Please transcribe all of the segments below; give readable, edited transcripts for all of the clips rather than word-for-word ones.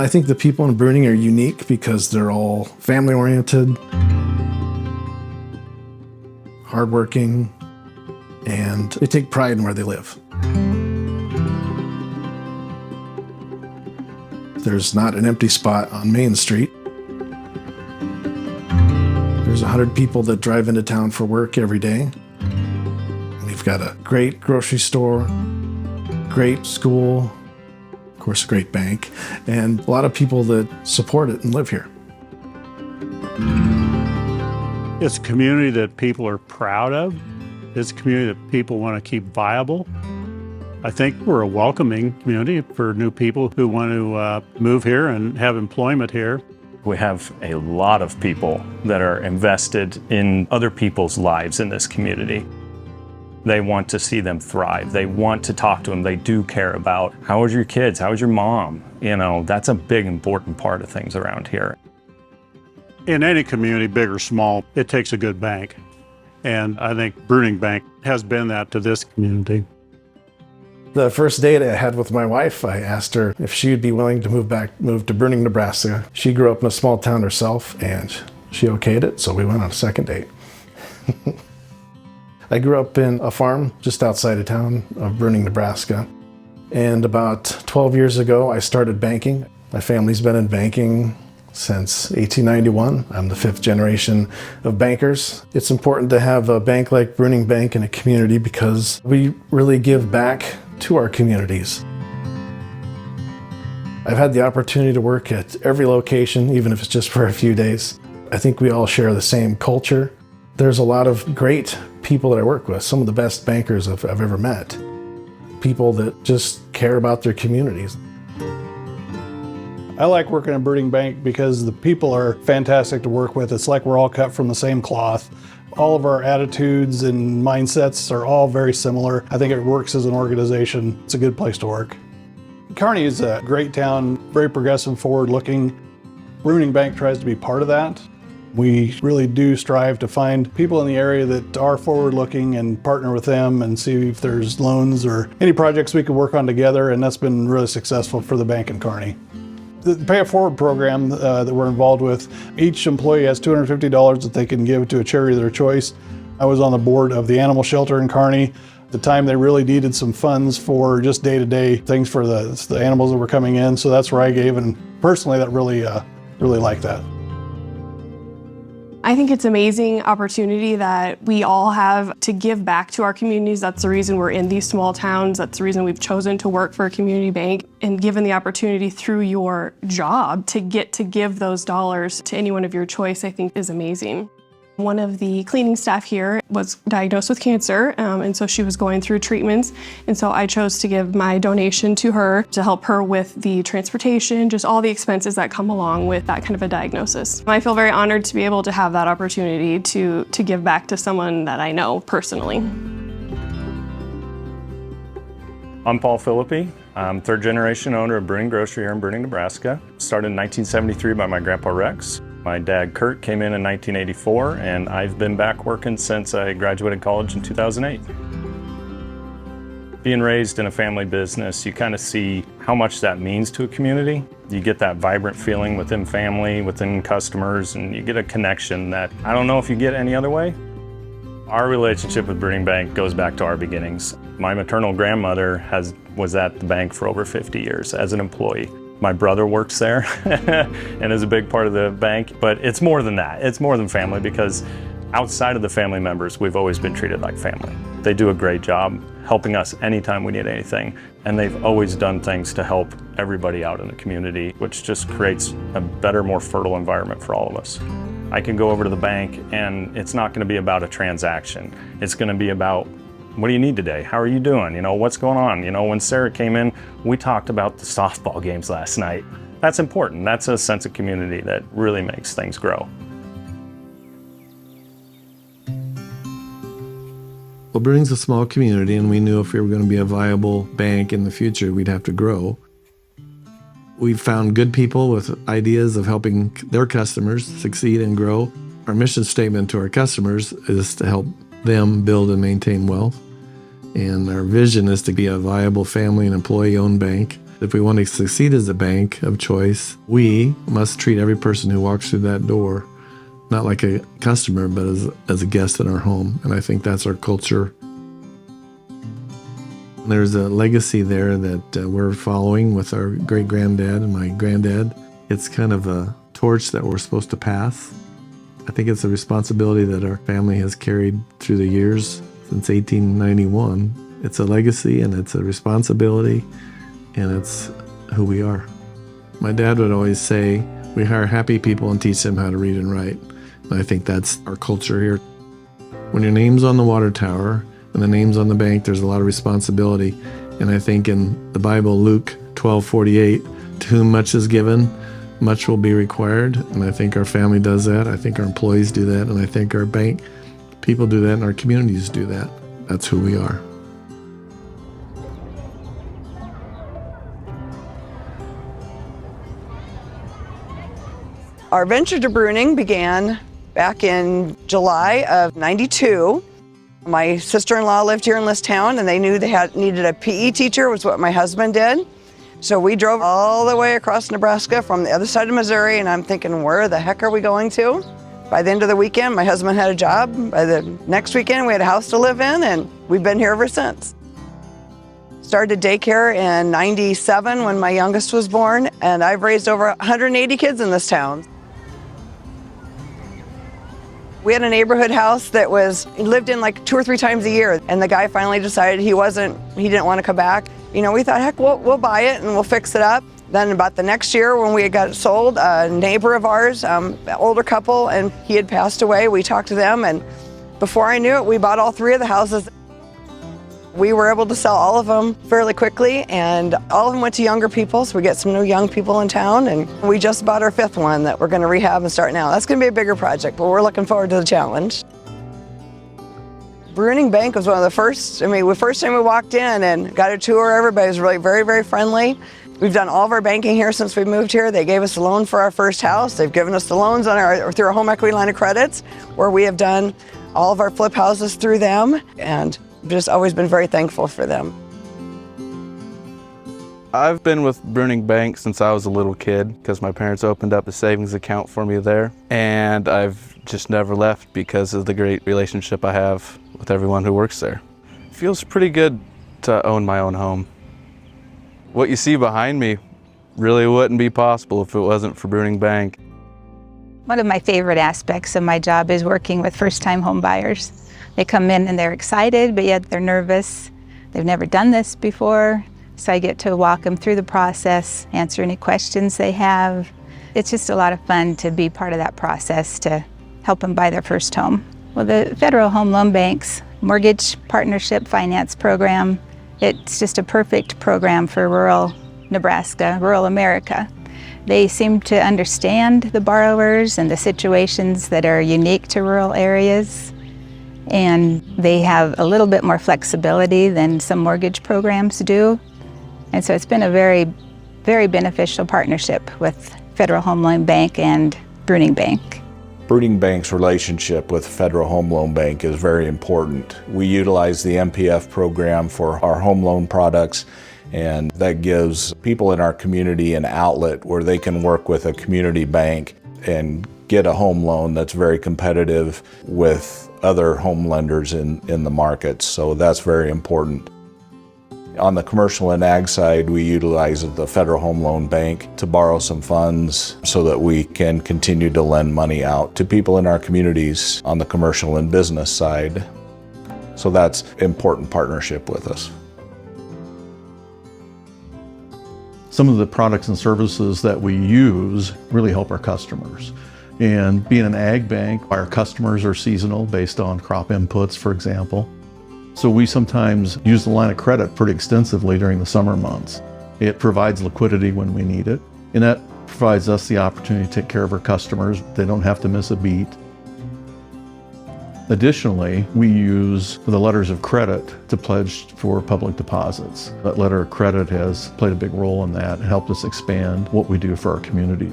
I think the people in Bruning are unique because they're all family-oriented, hardworking, and they take pride in where they live. There's not an empty spot on Main Street. There's 100 people that drive into town for work every day. We've got a great grocery store, great school, of course, a great bank, and a lot of people that support it and live here. It's a community that people are proud of. It's a community that people want to keep viable. I think we're a welcoming community for new people who want to move here and have employment here. We have a lot of people that are invested in other people's lives in this community. They want to see them thrive. They want to talk to them. They do care about, how is your kids? How is your mom? You know, that's a big, important part of things around here. In any community, big or small, it takes a good bank. And I think Bruning Bank has been that to this community. The first date I had with my wife, I asked her if she would be willing to move to Bruning, Nebraska. She grew up in a small town herself, and she okayed it, so we went on a second date. I grew up in a farm just outside of town of Bruning, Nebraska. And about 12 years ago, I started banking. My family's been in banking since 1891. I'm the 5th generation of bankers. It's important to have a bank like Bruning Bank in a community because we really give back to our communities. I've had the opportunity to work at every location, even if it's just for a few days. I think we all share the same culture. There's a lot of great people that I work with, some of the best bankers I've ever met. People that just care about their communities. I like working at Bruning Bank because the people are fantastic to work with. It's like we're all cut from the same cloth. All of our attitudes and mindsets are all very similar. I think it works as an organization. It's a good place to work. Kearney is a great town, very progressive, forward-looking. Bruning Bank tries to be part of that. We really do strive to find people in the area that are forward-looking and partner with them and see if there's loans or any projects we could work on together, and that's been really successful for the bank in Kearney. The Pay It Forward program that we're involved with, each employee has $250 that they can give to a charity of their choice. I was on the board of the animal shelter in Kearney. At the time they really needed some funds for just day-to-day things for the animals that were coming in, so that's where I gave, and personally that really liked that. I think it's an amazing opportunity that we all have to give back to our communities. That's the reason we're in these small towns. That's the reason we've chosen to work for a community bank. And given the opportunity through your job to get to give those dollars to anyone of your choice, I think is amazing. One of the cleaning staff here was diagnosed with cancer, and so she was going through treatments. And so I chose to give my donation to her to help her with the transportation, just all the expenses that come along with that kind of a diagnosis. I feel very honored to be able to have that opportunity to give back to someone that I know personally. I'm Paul Philippi. I'm 3rd generation owner of Bruning Grocery here in Bruning, Nebraska. Started in 1973 by my grandpa Rex. My dad Kurt came in 1984, and I've been back working since I graduated college in 2008. Being raised in a family business, you kind of see how much that means to a community. You get that vibrant feeling within family, within customers, and you get a connection that I don't know if you get any other way. Our relationship with Bruning Bank goes back to our beginnings. My maternal grandmother was at the bank for over 50 years as an employee. My brother works there and is a big part of the bank, but it's more than that. It's more than family because outside of the family members, we've always been treated like family. They do a great job helping us anytime we need anything, and they've always done things to help everybody out in the community, which just creates a better, more fertile environment for all of us. I can go over to the bank and it's not going to be about a transaction. It's going to be about, what do you need today? How are you doing? You know, what's going on? You know, when Sarah came in, we talked about the softball games last night. That's important. That's a sense of community that really makes things grow. Well, Bruning's a small community, and we knew if we were going to be a viable bank in the future, we'd have to grow. We've found good people with ideas of helping their customers succeed and grow. Our mission statement to our customers is to help them build and maintain wealth. And our vision is to be a viable family and employee-owned bank If we want to succeed as a bank of choice, we must treat every person who walks through that door not like a customer, but as a guest in our home. And I think that's our culture. There's a legacy there that we're following with our great-granddad and my granddad. It's kind of a torch that we're supposed to pass. I think it's a responsibility that our family has carried through the years since 1891. It's a legacy and it's a responsibility, and it's who we are. My dad would always say, we hire happy people and teach them how to read and write. And I think that's our culture here. When your name's on the water tower and the name's on the bank, there's a lot of responsibility. And I think in the Bible, Luke 12:48, to whom much is given, much will be required. And I think our family does that. I think our employees do that. And I think our bank people do that and our communities do that. That's who we are. Our venture to Bruning began back in July of '92. My sister-in-law lived here in this town, and they knew they needed a PE teacher, was what my husband did. So we drove all the way across Nebraska from the other side of Missouri, and I'm thinking, where the heck are we going to? By the end of the weekend, my husband had a job. By the next weekend, we had a house to live in, and we've been here ever since. Started daycare in '97 when my youngest was born, and I've raised over 180 kids in this town. We had a neighborhood house that lived in like 2 or 3 times a year, and the guy finally decided he didn't want to come back. You know, we thought, heck, we'll buy it and we'll fix it up. Then about the next year when we got it sold, a neighbor of ours, an older couple, and he had passed away. We talked to them, and before I knew it, we bought all 3 of the houses. We were able to sell all of them fairly quickly, and all of them went to younger people, so we get some new young people in town, and we just bought our 5th one that we're going to rehab and start now. That's going to be a bigger project, but we're looking forward to the challenge. Bruning Bank was one of the first, the first time we walked in and got a tour, everybody was really very, very friendly. We've done all of our banking here since we moved here. They gave us a loan for our first house. They've given us the loans through our home equity line of credits, where we have done all of our flip houses through them, and just always been very thankful for them. I've been with Bruning Bank since I was a little kid because my parents opened up a savings account for me there, and I've just never left because of the great relationship I have with everyone who works there. It feels pretty good to own my own home. What you see behind me really wouldn't be possible if it wasn't for Bruning Bank. One of my favorite aspects of my job is working with first-time home buyers. They come in and they're excited, but yet they're nervous. They've never done this before, so I get to walk them through the process, answer any questions they have. It's just a lot of fun to be part of that process to help them buy their first home. Well, the Federal Home Loan Bank's Mortgage Partnership Finance Program, it's just a perfect program for rural Nebraska, rural America. They seem to understand the borrowers and the situations that are unique to rural areas. And they have a little bit more flexibility than some mortgage programs do. And so it's been a very, very beneficial partnership with Federal Home Loan Bank and Bruning Bank. Bruning Bank's relationship with Federal Home Loan Bank is very important. We utilize the MPF program for our home loan products, and that gives people in our community an outlet where they can work with a community bank and get a home loan that's very competitive with other home lenders in the market. So that's very important. On the commercial and ag side, we utilize the Federal Home Loan Bank to borrow some funds so that we can continue to lend money out to people in our communities on the commercial and business side. So that's an important partnership with us. Some of the products and services that we use really help our customers. And being an ag bank, our customers are seasonal based on crop inputs, for example. So we sometimes use the line of credit pretty extensively during the summer months. It provides liquidity when we need it, and that provides us the opportunity to take care of our customers. They don't have to miss a beat. Additionally, we use the letters of credit to pledge for public deposits. That letter of credit has played a big role in that and helped us expand what we do for our community.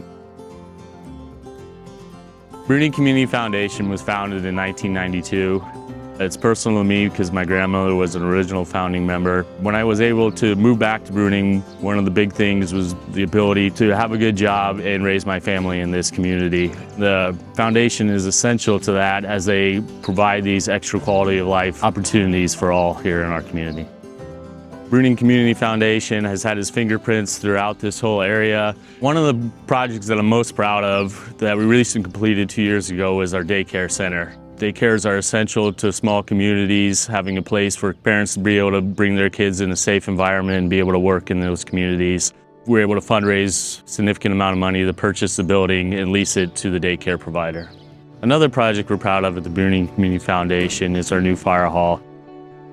Bruning Community Foundation was founded in 1992. It's personal to me because my grandmother was an original founding member. When I was able to move back to Bruning, one of the big things was the ability to have a good job and raise my family in this community. The foundation is essential to that as they provide these extra quality of life opportunities for all here in our community. Bruning Community Foundation has had its fingerprints throughout this whole area. One of the projects that I'm most proud of that we recently completed 2 years ago is our daycare center. Daycares are essential to small communities, having a place for parents to be able to bring their kids in a safe environment and be able to work in those communities. We're able to fundraise a significant amount of money to purchase the building and lease it to the daycare provider. Another project we're proud of at the Bruning Community Foundation is our new fire hall.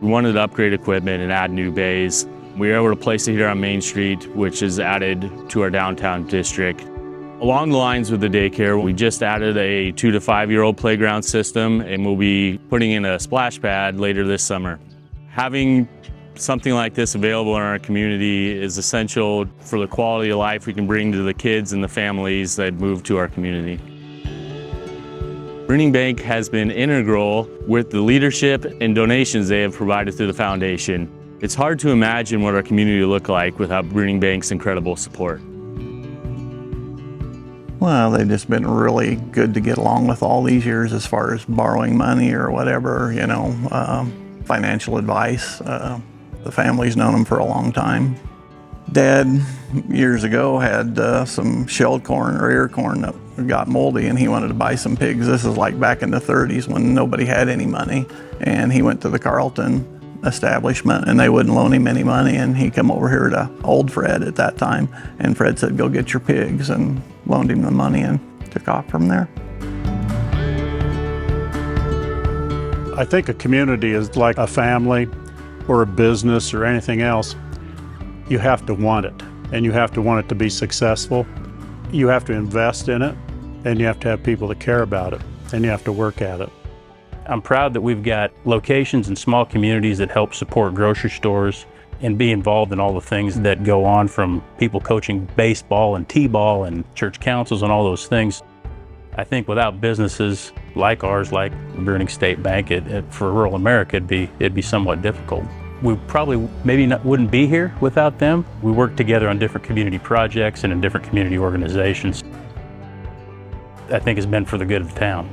We wanted to upgrade equipment and add new bays. We were able to place it here on Main Street, which is added to our downtown district. Along the lines with the daycare, we just added a 2 to 5-year-old playground system, and we'll be putting in a splash pad later this summer. Having something like this available in our community is essential for the quality of life we can bring to the kids and the families that move to our community. Bruning Bank has been integral with the leadership and donations they have provided through the foundation. It's hard to imagine what our community would look like without Bruning Bank's incredible support. Well, they've just been really good to get along with all these years as far as borrowing money or whatever, financial advice. The family's known them for a long time. Dad, years ago, had some shelled corn or ear corn that got moldy, and he wanted to buy some pigs. This is like back in the 30s when nobody had any money. And he went to the Carlton establishment, and they wouldn't loan him any money, and he come over here to old Fred at that time, and Fred said, go get your pigs, and loaned him the money and took off from there. I think a community is like a family or a business or anything else. You have to want it, and you have to want it to be successful. You have to invest in it, and you have to have people that care about it, and you have to work at it. I'm proud that we've got locations in small communities that help support grocery stores and be involved in all the things that go on, from people coaching baseball and t-ball and church councils and all those things. I think without businesses like ours, like Bruning State Bank, for rural America, it'd be somewhat difficult. We probably wouldn't be here without them. We work together on different community projects and in different community organizations. I think it's been for the good of the town.